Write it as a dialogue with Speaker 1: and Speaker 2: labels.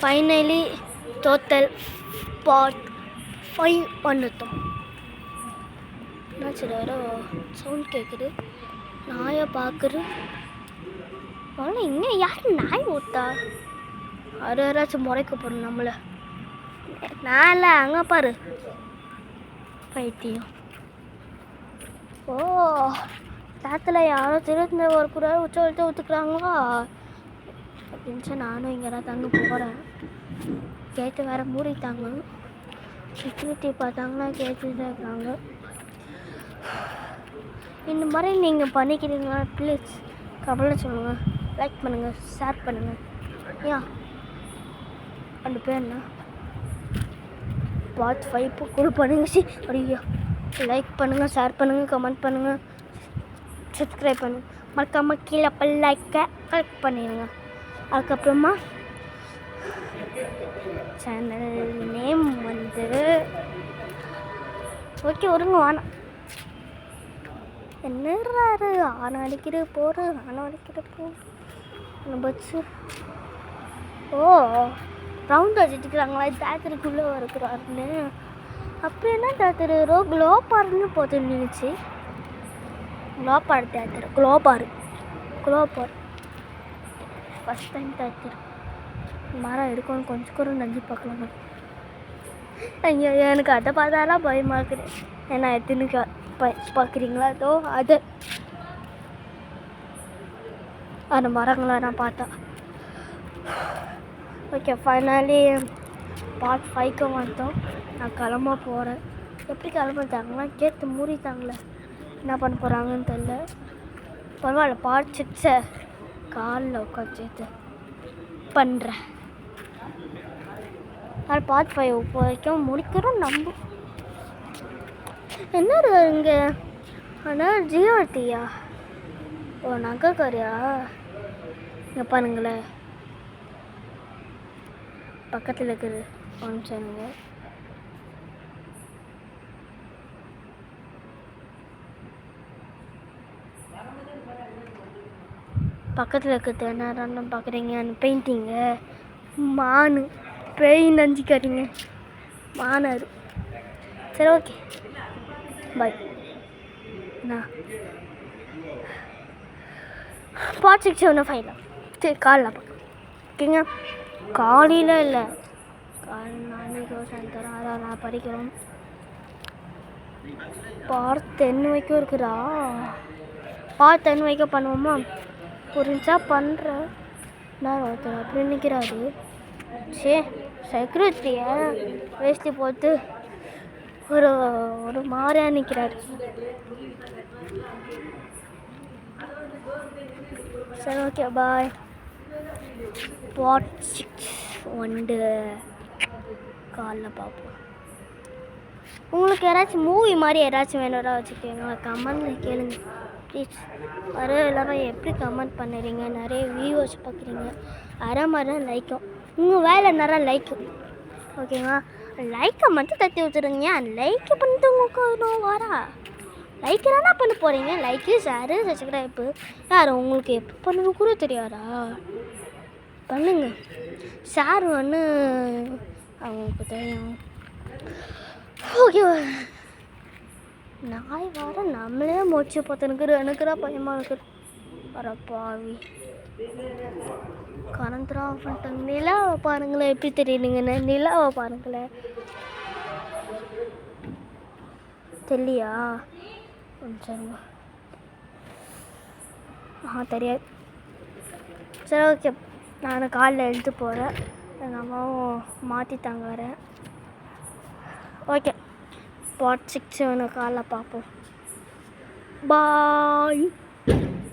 Speaker 1: Finally total part 5 பண்ணிட்டோம். என்னாச்சு வேறு சவுண்ட் கேட்குது, நாயை பார்க்குறேன். ஆனால் இங்கே யார் நாய் ஓட்டா? யாராச்சும் முறைக்க போகிறோம் நம்மளை. நான் இல்லை, அங்கே பாரு பைத்தியம். ஓ சேத்தில் யாரோ திருந்த ஒரு கூட உச்ச ஊற்றுக்குறாங்களா அப்படின்னு நானும் இங்கே தான் தங்க போகிறேன். கேட்டு வேறு மூடிட்டாங்க. செக்யூரிட்டி பார்த்தாங்கன்னா கேட்டுட்டு இருக்காங்க. இந்த மாதிரி நீங்கள் பண்ணிக்கிறீங்களா? ப்ளீஸ் கவலை சொல்லுங்கள், லைக் பண்ணுங்கள், ஷேர் பண்ணுங்கள். ஏன் அந்த பேர் என்ன? பார்ட் 5 கூட பண்ணுங்க. ஐயோ, லைக் பண்ணுங்கள், ஷேர் பண்ணுங்கள், கமெண்ட் பண்ணுங்கள், சப்ஸ்கிரைப் பண்ணுங்கள். மறக்காமல் கீழே லைக்கை கிளிக் பண்ணிடுங்க. அதுக்கப்புறமா சேனல் நேம் வந்து ஓகே ஒருங்க வானம் என்னறாரு ஆணம் அடிக்கிற போகிற ஆணம் அடிக்கிற போகிற பட்ஸு. ஓ ரவுண்ட் அடிச்சுக்கிறாங்களா தேட்டருக்குள்ளே இருக்கிறாருன்னு. அப்புறம் என்ன தேட்டரு குளோபார்னு போட்டு நின்றுச்சு. குளோபார் தேட்டரு, குளோபார் ஃபஸ்ட் டைம் தேட்டர். மரம் எடுக்கணும், கொஞ்சம் கூட நஞ்சு பார்க்கலாம். ஐயோ எனக்கு அதை பார்த்தாலாம் பயமாக இருக்குது. ஏன்னா எத்தனை பார்க்குறீங்களா? அதோ அது அந்த மரங்களை நான் பார்த்தா. ஓகே ஃபைனலி பார்ட் 5க்கு வந்தோம். நான் கிளம்ப போகிறேன். எப்படி கிளம்பிட்டாங்களா? கேட்டு மூடிட்டாங்களே, என்ன பண்ண போகிறாங்கன்னு தெரில. பரவாயில்ல, பார்ட் 6 காலில் உட்காந்து பண்ணுறேன். அது பார்ட் 5 வரைக்கும் முடிக்கிறோம் நம்ம. என்ன இங்கே? ஆனால் ஜியோட்டியா? ஓ நகைக்காரியா? இங்கே பாருங்களேன், பக்கத்தில் இருக்குது. காமிச்சானுங்க. பக்கத்தில் இருக்கிறது என்ன பார்க்குறீங்க? அந்த பெயிண்டிங்கு மானு பேய் நஞ்சிக்காரிங்க மானாரு. சரி ஓகே பாய். பார்ட் 6 ஒன்று ஃபைனல். சரி காலைல பார்க்க ஓகேங்க. காலையில் இல்லை, நாளைக்கு சாயந்தரம். அதான் நான் படிக்கிறோம். பார்ட் 10 வரைக்கும் இருக்குதா? பார்ட் 10 வரைக்கும் பண்ணுவோமா? புரிஞ்சா பண்ணுறேன். நான் ஒருத்தர் அப்படி நிற்கிறாரு. சே செக்யூரிட்டியை வேஷ்டி போட்டு ஒரு ஒரு மாதிரியாக நிற்கிறாரு. சரி ஓகே பாய். பார்ட் 6 வந்து காலைல பார்ப்போம். உங்களுக்கு யாராச்சும் மூவி மாதிரி யாராச்சும் வேணும்னா வச்சுக்கோங்க, கமெண்ட்டில் கேளுங்க ப்ளீஸ். வர எல்லோரும் எப்படி கமெண்ட் பண்ணுறீங்க? நிறைய வியூவர்ஸ் பார்க்குறீங்க, அரை மாதிரி தான் லைக்கும். உங்கள் வேலை நிறையா லைக்கும் ஓகேங்களா? லைக்கை மட்டும் தட்டி விட்டுருங்க. லைக்கை பண்ணிட்டு உங்களுக்கு வரா லைக் தானே பண்ண போகிறீங்க. லைக்கு ஷேரு சப்ஸ்கிரைப்பு யார் உங்களுக்கு எப்போ பண்ணணும் கூட தெரியாதா? பண்ணுங்க. ஷேர் ஒன்று அவங்களுக்கு தெரியும். ஓகே நாய் வர நம்மளே முடிச்சு பார்த்து எனக்குறா பயமாக இருக்குது. வரப்பாவி கரண்ட்ரா பண்ணிட்டாங்க. நிலாவை பாருங்களேன், எப்படி தெரியுதுங்கண்ணே? நிலாவை பாருங்களேன், தெரியலையா? சரிங்க, தெரியாது. சரி ஓகே, நான் காலைல எழுந்து போகிறேன். எங்கள் அம்மாவும் மாற்றிட்டாங்க வரேன். ஓகே பார்ட் 6 காலைல பார்ப்போம். பாய்.